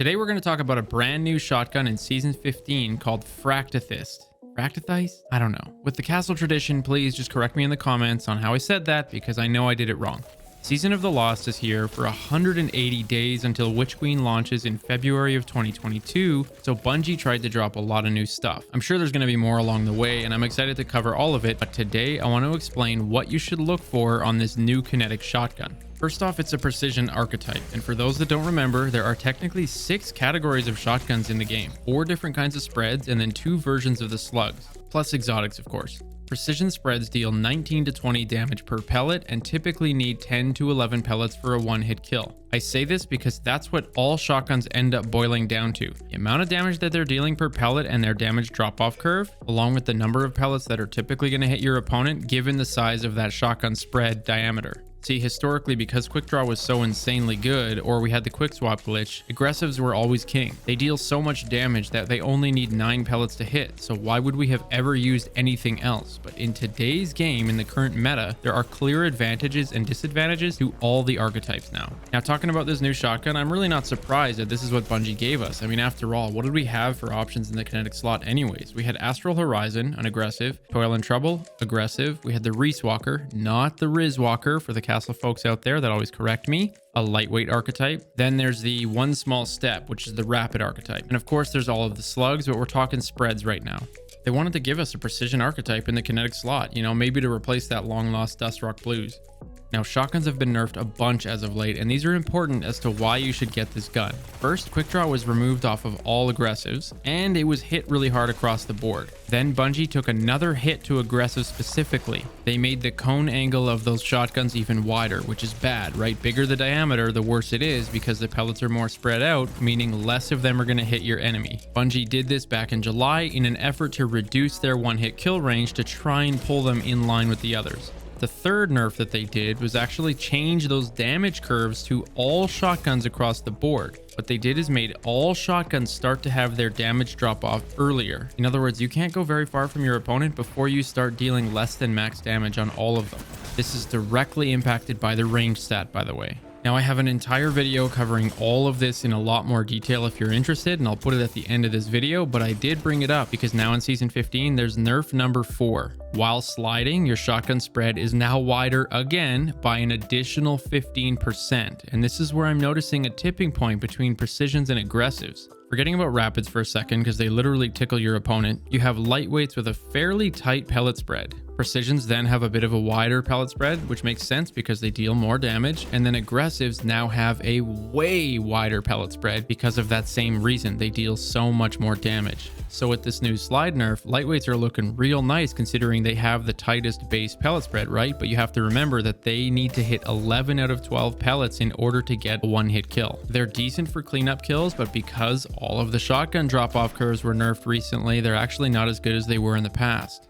Today we're going to talk about a brand new shotgun in Season 15 called Fractethyst. Fractethyst? I don't know. With the castle tradition, please just correct me in the comments on how I said that because I know I did it wrong. Season of the Lost is here for 180 days until Witch Queen launches in February of 2022, so Bungie tried to drop a lot of new stuff. I'm sure there's going to be more along the way, and I'm excited to cover all of it, but today I want to explain what you should look for on this new kinetic shotgun. First off, it's a precision archetype, and for those that don't remember, there are technically 6 categories of shotguns in the game, 4 different kinds of spreads, and then 2 versions of the slugs, plus exotics of course. Precision spreads deal 19 to 20 damage per pellet and typically need 10 to 11 pellets for a one-hit kill. I say this because that's what all shotguns end up boiling down to. The amount of damage that they're dealing per pellet and their damage drop-off curve, along with the number of pellets that are typically going to hit your opponent given the size of that shotgun spread diameter. See, historically, because quick draw was so insanely good, or we had the quick swap glitch, aggressives were always king. They deal so much damage that they only need 9 pellets to hit, so why would we have ever used anything else? But in today's game, in the current meta, there are clear advantages and disadvantages to all the archetypes now. Now, talking about this new shotgun, I'm really not surprised that this is what Bungie gave us. I mean, after all, what did we have for options in the kinetic slot anyways? We had Astral Horizon, an aggressive, Toil and Trouble, aggressive. We had the Reese Walker, not the Riz Walker for the castle folks out there that always correct me, a lightweight archetype. Then there's the One Small Step, which is the rapid archetype. And of course there's all of the slugs, but we're talking spreads right now. They wanted to give us a precision archetype in the kinetic slot, you know, maybe to replace that long lost Dust Rock Blues. Now, shotguns have been nerfed a bunch as of late, and these are important as to why you should get this gun. First, quick draw was removed off of all aggressives, and it was hit really hard across the board. Then Bungie took another hit to aggressives specifically. They made the cone angle of those shotguns even wider, which is bad, right? Bigger the diameter, the worse it is because the pellets are more spread out, meaning less of them are going to hit your enemy. Bungie did this back in July in an effort to reduce their one-hit kill range to try and pull them in line with the others. The third nerf that they did was actually change those damage curves to all shotguns across the board. What they did is made all shotguns start to have their damage drop off earlier. In other words, you can't go very far from your opponent before you start dealing less than max damage on all of them. This is directly impacted by the range stat, by the way. Now, I have an entire video covering all of this in a lot more detail if you're interested, and I'll put it at the end of this video, but I did bring it up because now in Season 15, there's nerf number 4. While sliding, your shotgun spread is now wider again by an additional 15%, and this is where I'm noticing a tipping point between precisions and aggressives. Forgetting about rapids for a second because they literally tickle your opponent, you have lightweights with a fairly tight pellet spread. Precisions then have a bit of a wider pellet spread, which makes sense because they deal more damage, and then aggressives now have a way wider pellet spread because of that same reason. They deal so much more damage. So with this new slide nerf, lightweights are looking real nice considering they have the tightest base pellet spread, right? But you have to remember that they need to hit 11 out of 12 pellets in order to get a one-hit kill. They're decent for cleanup kills, but because all of the shotgun drop-off curves were nerfed recently, they're actually not as good as they were in the past.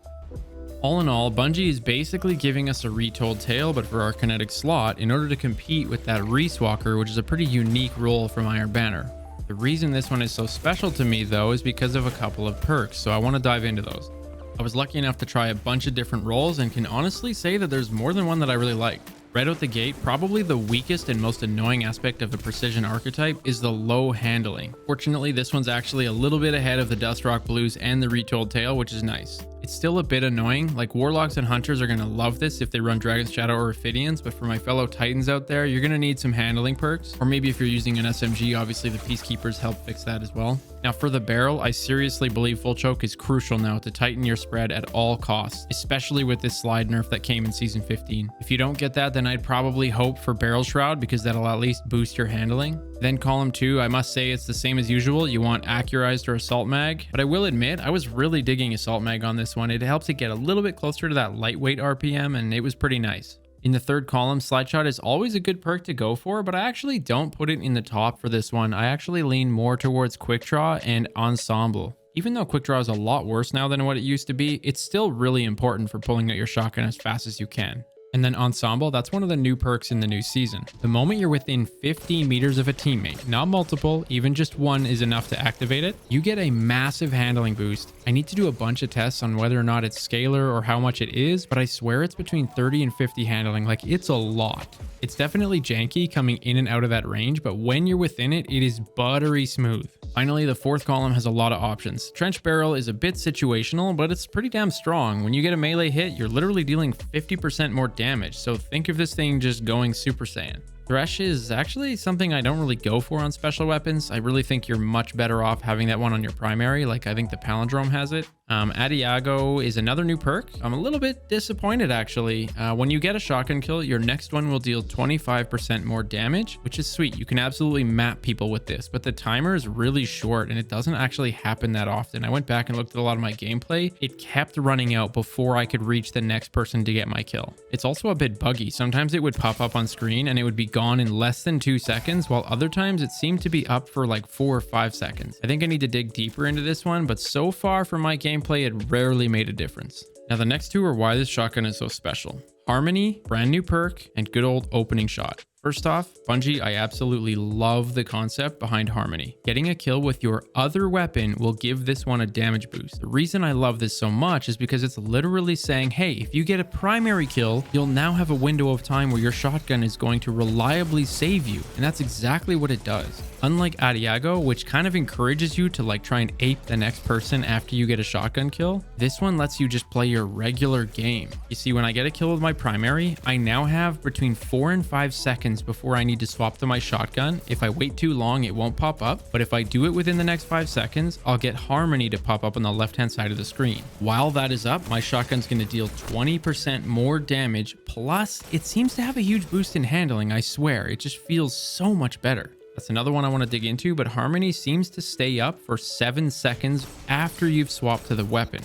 All in all, Bungie is basically giving us a retold tale, but for our kinetic slot, in order to compete with that Reese Walker, which is a pretty unique role from Iron Banner. The reason this one is so special to me, though, is because of a couple of perks, so I want to dive into those. I was lucky enough to try a bunch of different roles and can honestly say that there's more than one that I really like. Right out the gate, probably the weakest and most annoying aspect of the precision archetype is the low handling. Fortunately, this one's actually a little bit ahead of the Dust Rock Blues and the Retold Tale, which is nice. It's still a bit annoying, like Warlocks and Hunters are going to love this if they run Dragon's Shadow or Ophidians, but for my fellow Titans out there, you're going to need some handling perks, or maybe if you're using an SMG, obviously the Peacekeepers help fix that as well. Now for the barrel, I seriously believe Full Choke is crucial now to tighten your spread at all costs, especially with this slide nerf that came in Season 15. If you don't get that, then I'd probably hope for Barrel Shroud because that'll at least boost your handling. Then column 2, I must say it's the same as usual. You want Accurized or Assault Mag, but I will admit I was really digging Assault Mag on this one. It helps it get a little bit closer to that lightweight RPM, and it was pretty nice. In the third column, Slide Shot is always a good perk to go for, but I actually don't put it in the top for this one. I actually lean more towards Quick Draw and Ensemble. Even though Quick Draw is a lot worse now than what it used to be, it's still really important for pulling out your shotgun as fast as you can. And then Ensemble, that's one of the new perks in the new season. The moment you're within 50 meters of a teammate, not multiple, even just one is enough to activate it, you get a massive handling boost. I need to do a bunch of tests on whether or not it's scalar or how much it is, but I swear it's between 30 and 50 handling. Like, it's a lot. It's definitely janky coming in and out of that range, but when you're within it, it is buttery smooth. Finally, the fourth column has a lot of options. Trench Barrel is a bit situational, but it's pretty damn strong. When you get a melee hit, you're literally dealing 50% more damage, so think of this thing just going Super Saiyan. Thresh is actually something I don't really go for on special weapons. I really think you're much better off having that one on your primary, like I think the Palindrome has it. Adiago is another new perk. I'm a little bit disappointed actually. When you get a shotgun kill, your next one will deal 25% more damage, which is sweet. You can absolutely map people with this, but the timer is really short and it doesn't actually happen that often. I went back and looked at a lot of my gameplay. It kept running out before I could reach the next person to get my kill. It's also a bit buggy. Sometimes it would pop up on screen and it would be gone in less than 2 seconds, while other times it seemed to be up for like 4 or 5 seconds. I think I need to dig deeper into this one, but so far from my gameplay, it rarely made a difference. Now the next two are why this shotgun is so special. Harmony, brand new perk, and good old opening shot. First off, Bungie, I absolutely love the concept behind Harmony. Getting a kill with your other weapon will give this one a damage boost. The reason I love this so much is because it's literally saying, hey, if you get a primary kill, you'll now have a window of time where your shotgun is going to reliably save you. And that's exactly what it does. Unlike Adiago, which kind of encourages you to like try and ape the next person after you get a shotgun kill, this one lets you just play your regular game. You see, when I get a kill with my primary, I now have between 4 and 5 seconds before I need to swap to my shotgun. If I wait too long, it won't pop up, but if I do it within the next 5 seconds, I'll get Harmony to pop up on the left-hand side of the screen. While that is up, my shotgun's going to deal 20% more damage, plus it seems to have a huge boost in handling. I swear, it just feels so much better. That's another one I want to dig into, but Harmony seems to stay up for 7 seconds after you've swapped to the weapon.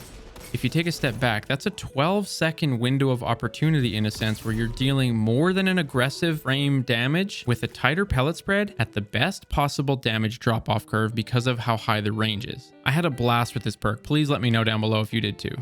If you take a step back, that's a 12-second window of opportunity in a sense, where you're dealing more than an aggressive frame damage with a tighter pellet spread at the best possible damage drop-off curve because of how high the range is. I had a blast with this perk. Please let me know down below if you did too.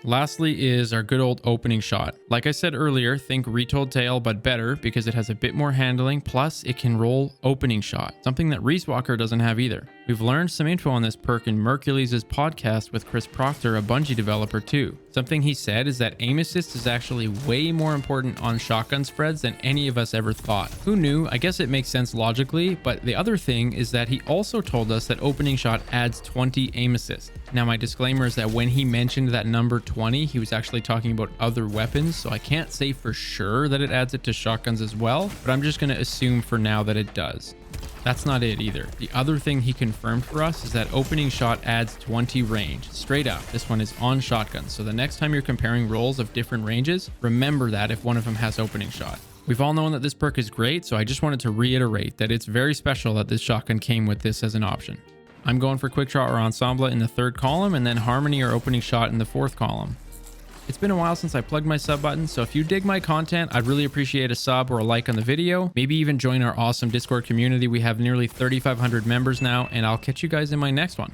Lastly is our good old opening shot. Like I said earlier, think Retold Tale, but better because it has a bit more handling, plus it can roll opening shot, something that Reese Walker doesn't have either. We've learned some info on this perk in Mercules' podcast with Chris Proctor, a Bungie developer too. Something he said is that aim assist is actually way more important on shotgun spreads than any of us ever thought. Who knew? I guess it makes sense logically, but the other thing is that he also told us that opening shot adds 20 aim assist. Now my disclaimer is that when he mentioned that number 20, he was actually talking about other weapons, so I can't say for sure that it adds it to shotguns as well, but I'm just going to assume for now that it does. That's not it either. The other thing he confirmed for us is that opening shot adds 20 range. Straight up, this one is on shotgun, so the next time you're comparing rolls of different ranges, remember that if one of them has opening shot. We've all known that this perk is great, so I just wanted to reiterate that it's very special that this shotgun came with this as an option. I'm going for Quick Shot or Ensemble in the 3rd column, and then Harmony or Opening Shot in the 4th column. It's been a while since I plugged my sub button, so if you dig my content, I'd really appreciate a sub or a like on the video. Maybe even join our awesome Discord community. We have nearly 3,500 members now, and I'll catch you guys in my next one.